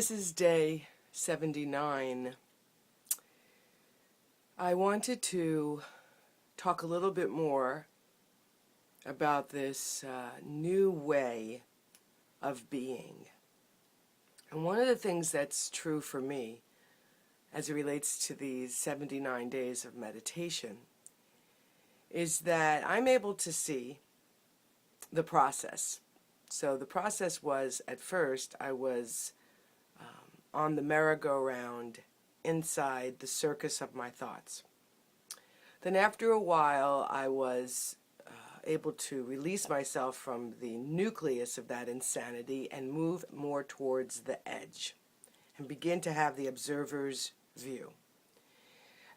This is day 79. I wanted to talk a little bit more about this new way of being. And one of the things that's true for me as it relates to these 79 days of meditation is that I'm able to see the process. So the process was, at first, I was on the merry-go-round inside the circus of my thoughts. Then after a while, I was able to release myself from the nucleus of that insanity and move more towards the edge and begin to have the observer's view.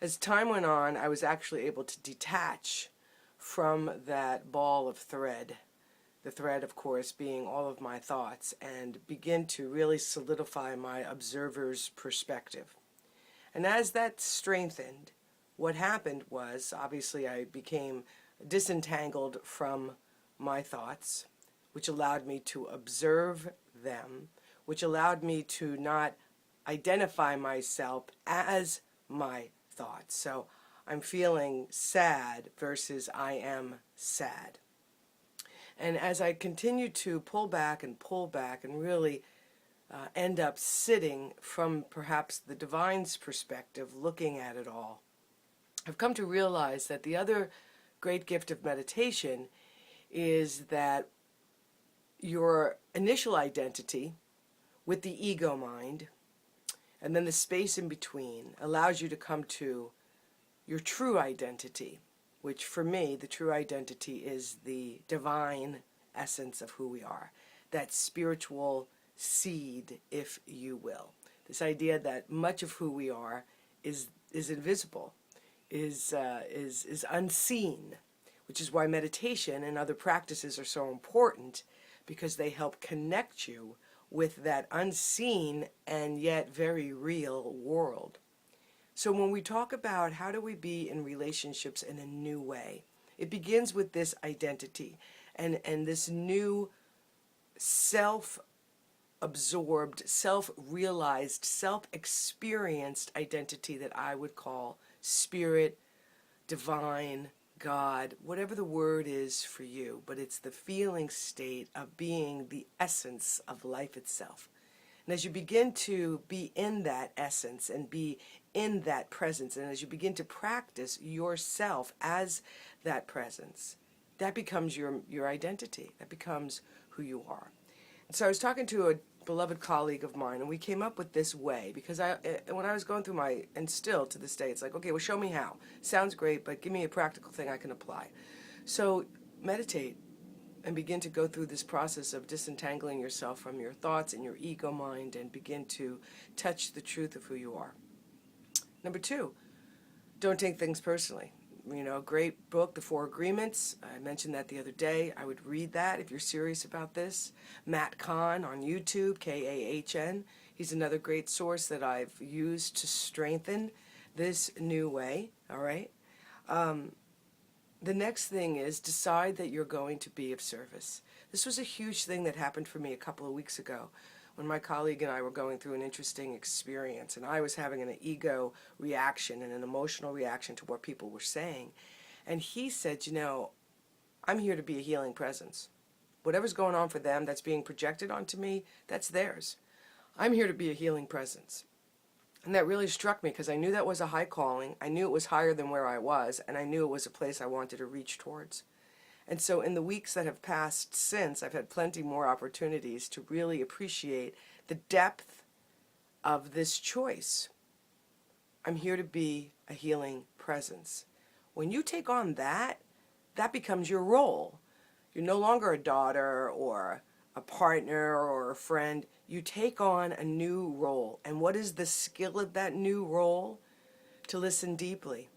As time went on, I was actually able to detach from that ball of thread, the thread, of course, being all of my thoughts, and begin to really solidify my observer's perspective. And as that strengthened, what happened was, obviously, I became disentangled from my thoughts, which allowed me to observe them, which allowed me to not identify myself as my thoughts. So I'm feeling sad versus I am sad. And as I continue to pull back and really end up sitting from perhaps the divine's perspective, looking at it all, I've come to realize that the other great gift of meditation is that your initial identity with the ego mind and then the space in between allows you to come to your true identity, which for me, the true identity is the divine essence of who we are, that spiritual seed, if you will. This idea that much of who we are is invisible, is unseen, which is why meditation and other practices are so important, because they help connect you with that unseen and yet very real world. So when we talk about how do we be in relationships in a new way, it begins with this identity and this new self-absorbed, self-realized, self-experienced identity that I would call spirit, divine, God, whatever the word is for you, but it's the feeling state of being the essence of life itself. And as you begin to be in that essence and be in that presence, and as you begin to practice yourself as that presence, that becomes your identity. That becomes who you are. And so I was talking to a beloved colleague of mine, and we came up with this way, because when I was going through and still to this day, it's like, okay, well, show me how. Sounds great, but give me a practical thing I can apply. So meditate and begin to go through this process of disentangling yourself from your thoughts and your ego mind and begin to touch the truth of who you are. Number 2, don't take things personally. You know, great book, The Four Agreements. I mentioned that the other day. I would read that if you're serious about this. Matt Kahn on YouTube, Kahn. He's another great source that I've used to strengthen this new way, all right? The next thing is decide that you're going to be of service. This was a huge thing that happened for me a couple of weeks ago when my colleague and I were going through an interesting experience, and I was having an ego reaction and an emotional reaction to what people were saying. And he said, you know, I'm here to be a healing presence. Whatever's going on for them that's being projected onto me, that's theirs. I'm here to be a healing presence. And that really struck me, because I knew that was a high calling. I knew it was higher than where I was, and I knew it was a place I wanted to reach towards. And so in the weeks that have passed since, I've had plenty more opportunities to really appreciate the depth of this choice. I'm here to be a healing presence. When you take on that, that becomes your role. You're no longer a daughter or a partner or a friend. You take on a new role. And what is the skill of that new role? To listen deeply.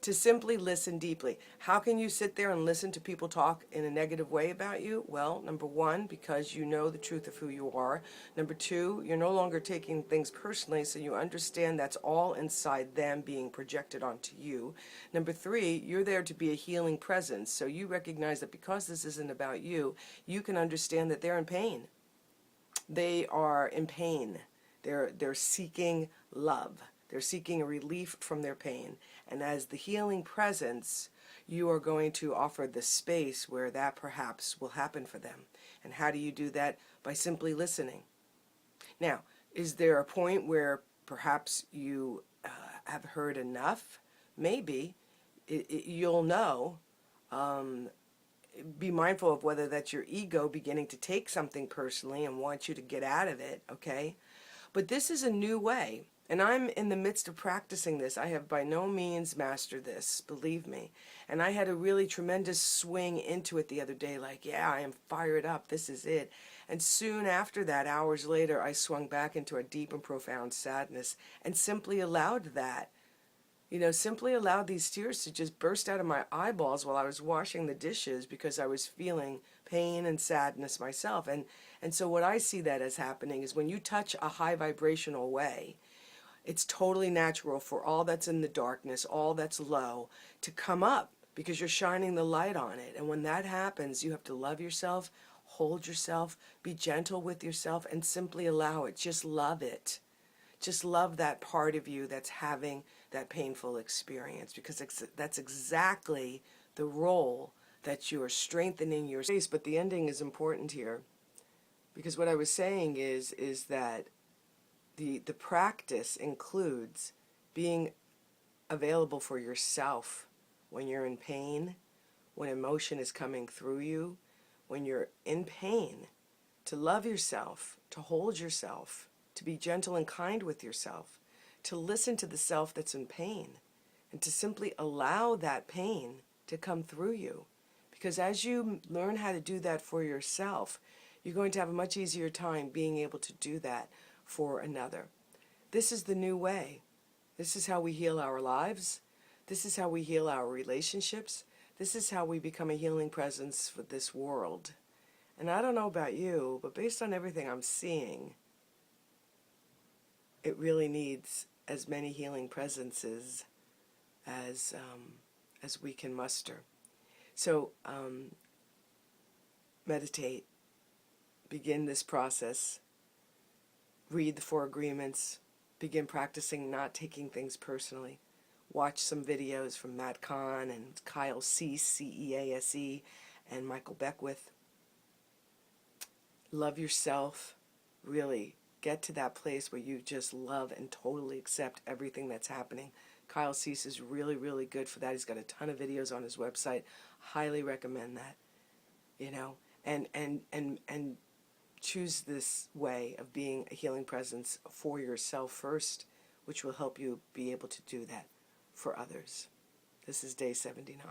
To simply listen deeply. How can you sit there and listen to people talk in a negative way about you? Well, number 1, because you know the truth of who you are. Number 2, you're no longer taking things personally, so you understand that's all inside them being projected onto you. Number 3, you're there to be a healing presence, so you recognize that because this isn't about you, you can understand that they're in pain. They are in pain. They're seeking love. They're seeking a relief from their pain. And as the healing presence, you are going to offer the space where that perhaps will happen for them. And how do you do that? By simply listening. Now, is there a point where perhaps you have heard enough? Maybe. You'll know. Be mindful of whether that's your ego beginning to take something personally and want you to get out of it, okay? But this is a new way. And I'm in the midst of practicing this. I have by no means mastered this, believe me. And I had a really tremendous swing into it the other day, like, yeah, I am fired up, this is it. And soon after that, hours later, I swung back into a deep and profound sadness and simply allowed that. Simply allowed these tears to just burst out of my eyeballs while I was washing the dishes because I was feeling pain and sadness myself. And so what I see that as happening is when you touch a high vibrational way, it's totally natural for all that's in the darkness, all that's low, to come up because you're shining the light on it. And when that happens, you have to love yourself, hold yourself, be gentle with yourself, and simply allow it. Just love it. Just love that part of you that's having that painful experience, because that's exactly the role that you are strengthening your space. But the ending is important here, because what I was saying is that the practice includes being available for yourself when you're in pain, when emotion is coming through you, when you're in pain, to love yourself, to hold yourself, to be gentle and kind with yourself, to listen to the self that's in pain, and to simply allow that pain to come through you. Because as you learn how to do that for yourself, you're going to have a much easier time being able to do that for another. This is the new way. This is how we heal our lives. This is how we heal our relationships. This is how we become a healing presence for this world. And I don't know about you, but based on everything I'm seeing, it really needs as many healing presences as we can muster. So meditate, begin this process, read the 4 agreements, begin practicing not taking things personally. Watch some videos from Matt Kahn and Kyle Cease, C-E-A-S-E, and Michael Beckwith. Love yourself, really. Get to that place where you just love and totally accept everything that's happening. Kyle Cease is really, really good for that. He's got a ton of videos on his website. Highly recommend that. And choose this way of being a healing presence for yourself first, which will help you be able to do that for others. This is day 79.